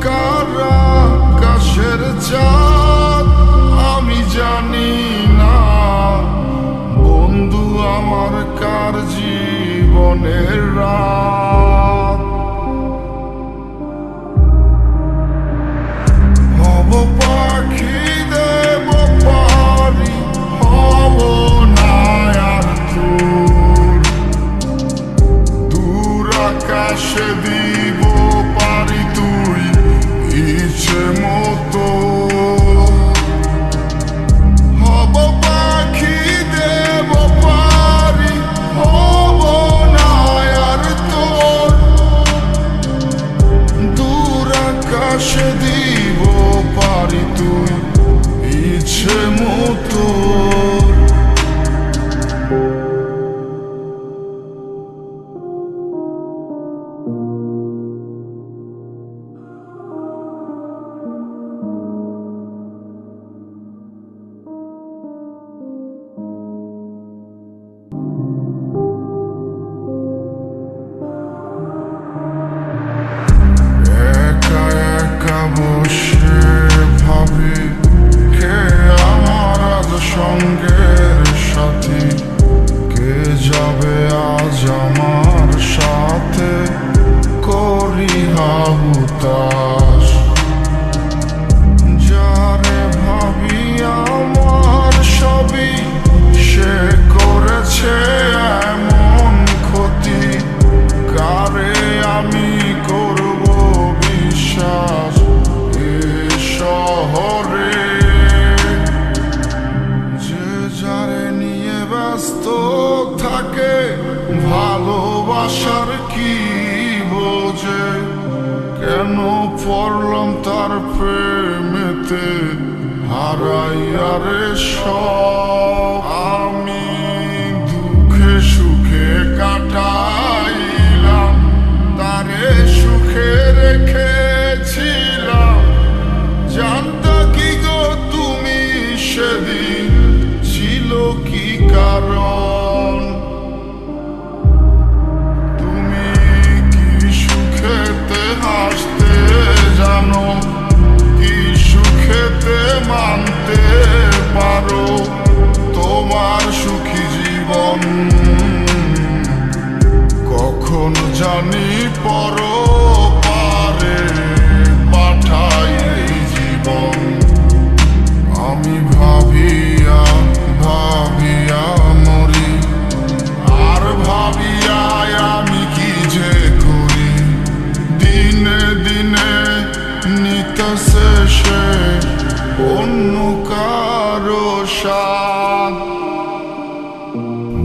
কারা আকাশের চাঁদ আমি জানি না, বন্ধু আমার কার জীবনের রাত। হব পাখি দেব পারি, হব না আর তোর, দূর আকাশে দিব পারি তুই ইচ্ছে মতো। হব পাখি দেব পারি, হব না আর তোর, দূর আকাশে দিব পারি তুই ইচ্ছে মতো। একা একা বসে ভাবি কে আমার আজ সঙ্গের সাথী, কে যাবে আজ আমার সাথে করি হাহুতাশ। যারে ভাবি আমার সবই সে করেছে এমন ক্ষতি, কারে আমি করব বিশ্বাস এ শহরে। যে যারে নিয়ে ব্যস্ত থাকে ভালোবাসার কি বোঝে, কেন পড়লাম তার প্রেমেতে হারাইয়া রে সব। আমি দুঃখে সুখে কাটাইলাম, তারে সুখে রেখেছিলাম, জানতা কি গো তুমি সেদিন ছিল কি কারণ। তুমি কি সুখেতে হাসতে জানো, কি সুখেতে মানতে পারো, তোমার সুখী জীবন কখন জানি পরপারে পাঠাই এই জীবন। আমি ভাবিয়া ভাবিয়া মরি, আর ভাবিয়া আমি কি যে করি, দিনে দিনে নিতেছে সে অন্য কারো সাথ।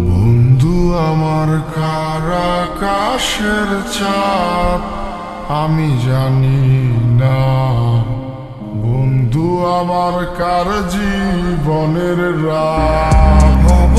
বন্ধু আমার কার আকাশের চাঁদ আমি জানি না, বন্ধু আমার কার জীবনের রাত। হব